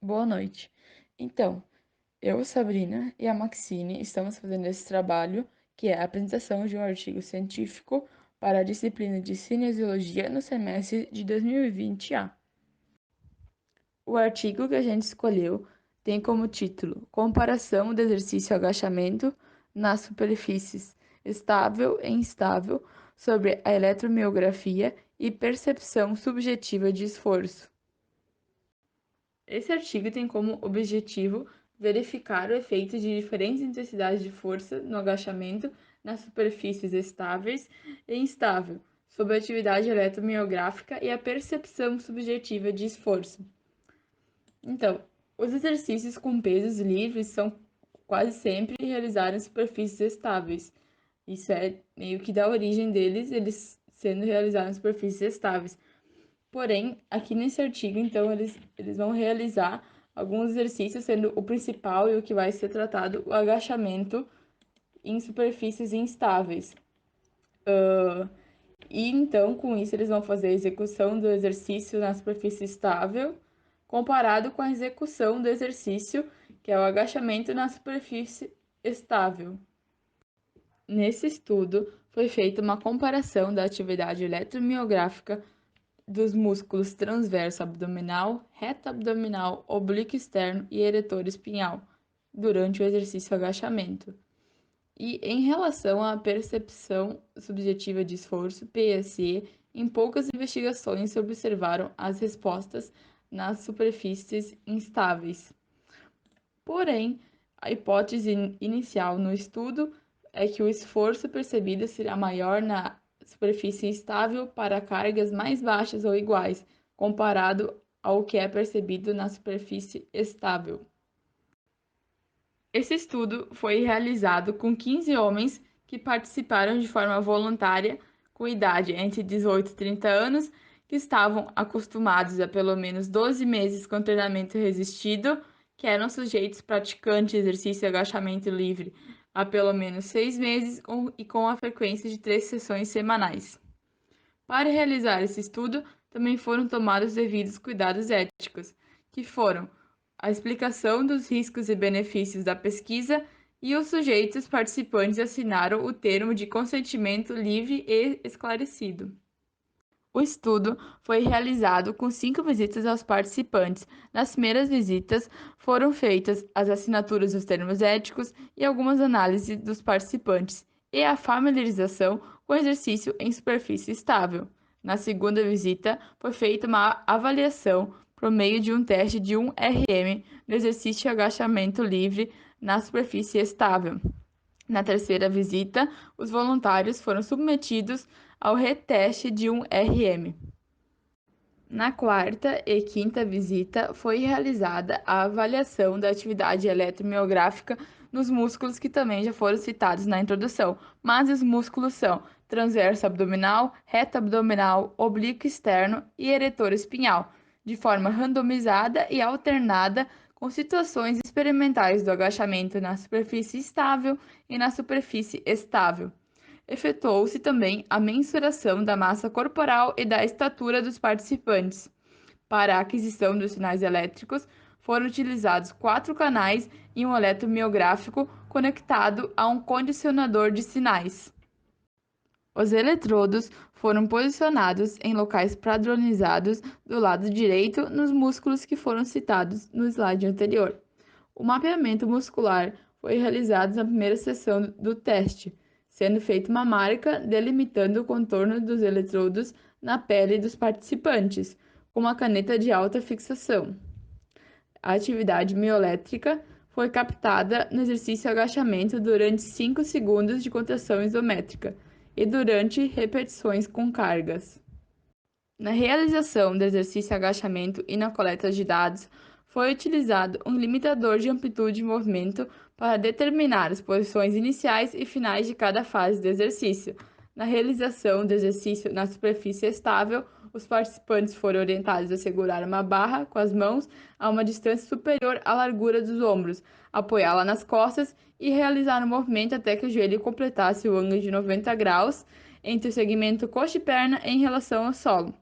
Boa noite. Então, eu, Sabrina e a Maxine estamos fazendo esse trabalho, que é a apresentação de um artigo científico para a disciplina de Cinesiologia no semestre de 2020A. O artigo que a gente escolheu tem como título Comparação do exercício agachamento nas superfícies estável e instável sobre a eletromiografia e percepção subjetiva de esforço. Esse artigo tem como objetivo verificar o efeito de diferentes intensidades de força no agachamento nas superfícies estáveis e instável, sob a atividade eletromiográfica e a percepção subjetiva de esforço. Então, os exercícios com pesos livres são quase sempre realizados em superfícies estáveis. Isso é meio que da origem deles, eles sendo realizados em superfícies estáveis. Porém, aqui nesse artigo, então, eles vão realizar alguns exercícios, sendo o principal e o que vai ser tratado o agachamento em superfícies instáveis. E então, com isso, eles vão fazer a execução do exercício na superfície estável, comparado com a execução do exercício, que é o agachamento na superfície estável. Nesse estudo, foi feita uma comparação da atividade eletromiográfica dos músculos transverso abdominal, reto abdominal, oblíquo externo e eretor espinhal durante o exercício agachamento. E em relação à percepção subjetiva de esforço, PSE, em poucas investigações se observaram as respostas nas superfícies instáveis. Porém, a hipótese inicial no estudo é que o esforço percebido será maior na superfície estável para cargas mais baixas ou iguais, comparado ao que é percebido na superfície estável. Esse estudo foi realizado com 15 homens que participaram de forma voluntária, com idade entre 18 e 30 anos, que estavam acostumados a pelo menos 12 meses com treinamento resistido, que eram sujeitos praticantes de exercício e agachamento livre há pelo menos 6 meses e com a frequência de 3 sessões semanais. Para realizar esse estudo, também foram tomados os devidos cuidados éticos, que foram a explicação dos riscos e benefícios da pesquisa e os sujeitos participantes assinaram o termo de consentimento livre e esclarecido. O estudo foi realizado com 5 visitas aos participantes. Nas primeiras visitas, foram feitas as assinaturas dos termos éticos e algumas análises dos participantes, e a familiarização com o exercício em superfície estável. Na segunda visita, foi feita uma avaliação por meio de um teste de 1 RM no exercício de agachamento livre na superfície estável. Na terceira visita, os voluntários foram submetidos ao reteste de 1 RM. Na quarta e quinta visita, foi realizada a avaliação da atividade eletromiográfica nos músculos que também já foram citados na introdução, mas os músculos são transverso abdominal, reto abdominal, oblíquo externo e eretor espinhal, de forma randomizada e alternada com situações experimentais do agachamento na superfície estável e na superfície estável. Efetuou-se também a mensuração da massa corporal e da estatura dos participantes. Para a aquisição dos sinais elétricos, foram utilizados 4 canais e um eletromiográfico conectado a um condicionador de sinais. Os eletrodos foram posicionados em locais padronizados do lado direito nos músculos que foram citados no slide anterior. O mapeamento muscular foi realizado na primeira sessão do teste, sendo feita uma marca delimitando o contorno dos eletrodos na pele dos participantes, com uma caneta de alta fixação. A atividade mioelétrica foi captada no exercício agachamento durante 5 segundos de contração isométrica e durante repetições com cargas. Na realização do exercício agachamento e na coleta de dados, foi utilizado um limitador de amplitude de movimento para determinar as posições iniciais e finais de cada fase do exercício. Na realização do exercício na superfície estável, os participantes foram orientados a segurar uma barra com as mãos a uma distância superior à largura dos ombros, apoiá-la nas costas e realizar o movimento até que o joelho completasse o ângulo de 90 graus entre o segmento coxa e perna em relação ao solo.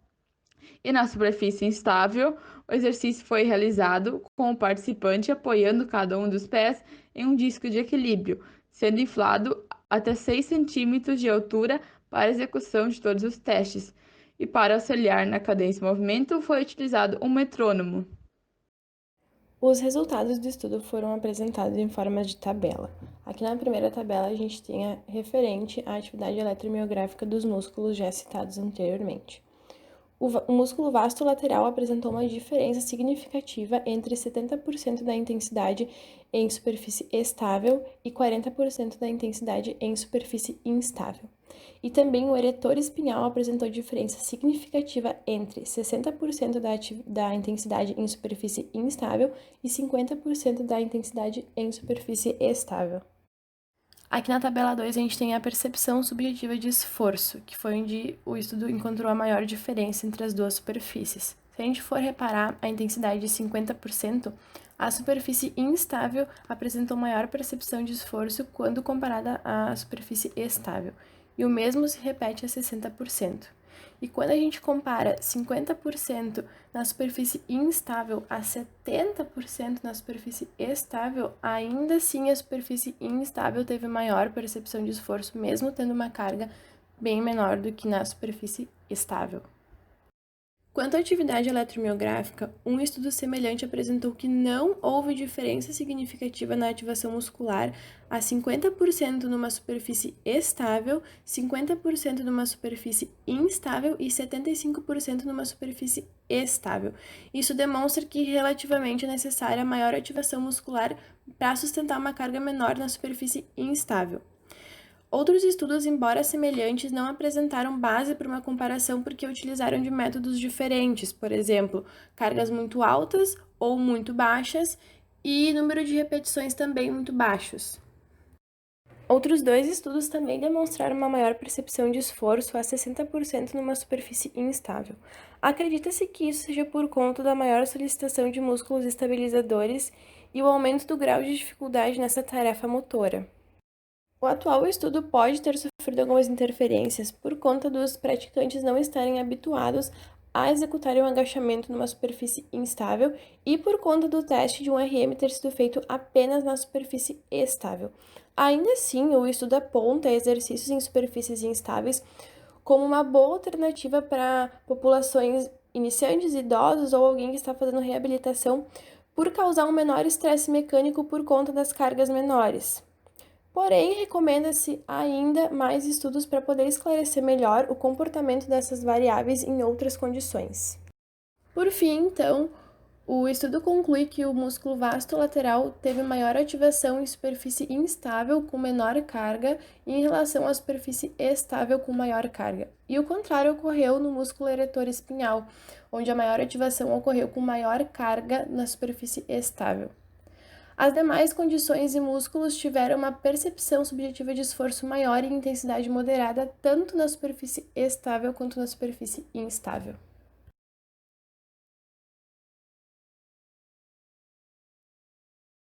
E na superfície instável, O exercício foi realizado com o participante apoiando cada um dos pés em um disco de equilíbrio, sendo inflado até 6 centímetros de altura para a execução de todos os testes. E para auxiliar na cadência e movimento, foi utilizado um metrônomo. Os resultados do estudo foram apresentados em forma de tabela. Aqui na primeira tabela a gente tem a referente à atividade eletromiográfica dos músculos já citados anteriormente. O músculo vasto lateral apresentou uma diferença significativa entre 70% da intensidade em superfície estável e 40% da intensidade em superfície instável. E também o eretor espinhal apresentou diferença significativa entre 60% da intensidade em superfície instável e 50% da intensidade em superfície estável. Aqui na tabela 2 a gente tem a percepção subjetiva de esforço, que foi onde o estudo encontrou a maior diferença entre as duas superfícies. Se a gente for reparar a intensidade de 50%, a superfície instável apresentou maior percepção de esforço quando comparada à superfície estável, e o mesmo se repete a 60%. E quando a gente compara 50% na superfície instável a 70% na superfície estável, ainda assim a superfície instável teve maior percepção de esforço, mesmo tendo uma carga bem menor do que na superfície estável. Quanto à atividade eletromiográfica, um estudo semelhante apresentou que não houve diferença significativa na ativação muscular a 50% numa superfície estável, 50% numa superfície instável e 75% numa superfície estável. Isso demonstra que relativamente é necessária maior ativação muscular para sustentar uma carga menor na superfície instável. Outros estudos, embora semelhantes, não apresentaram base para uma comparação porque utilizaram de métodos diferentes, por exemplo, cargas muito altas ou muito baixas e número de repetições também muito baixos. Outros dois estudos também demonstraram uma maior percepção de esforço a 60% numa superfície instável. Acredita-se que isso seja por conta da maior solicitação de músculos estabilizadores e o aumento do grau de dificuldade nessa tarefa motora. O atual estudo pode ter sofrido algumas interferências por conta dos praticantes não estarem habituados a executarem um agachamento numa superfície instável e por conta do teste de um RM ter sido feito apenas na superfície estável. Ainda assim, o estudo aponta exercícios em superfícies instáveis como uma boa alternativa para populações iniciantes, idosos ou alguém que está fazendo reabilitação por causar um menor estresse mecânico por conta das cargas menores. Porém, recomenda-se ainda mais estudos para poder esclarecer melhor o comportamento dessas variáveis em outras condições. Por fim, então, o estudo conclui que o músculo vasto lateral teve maior ativação em superfície instável com menor carga em relação à superfície estável com maior carga. E o contrário ocorreu no músculo eretor espinhal, onde a maior ativação ocorreu com maior carga na superfície estável. As demais condições e músculos tiveram uma percepção subjetiva de esforço maior e intensidade moderada, tanto na superfície estável quanto na superfície instável.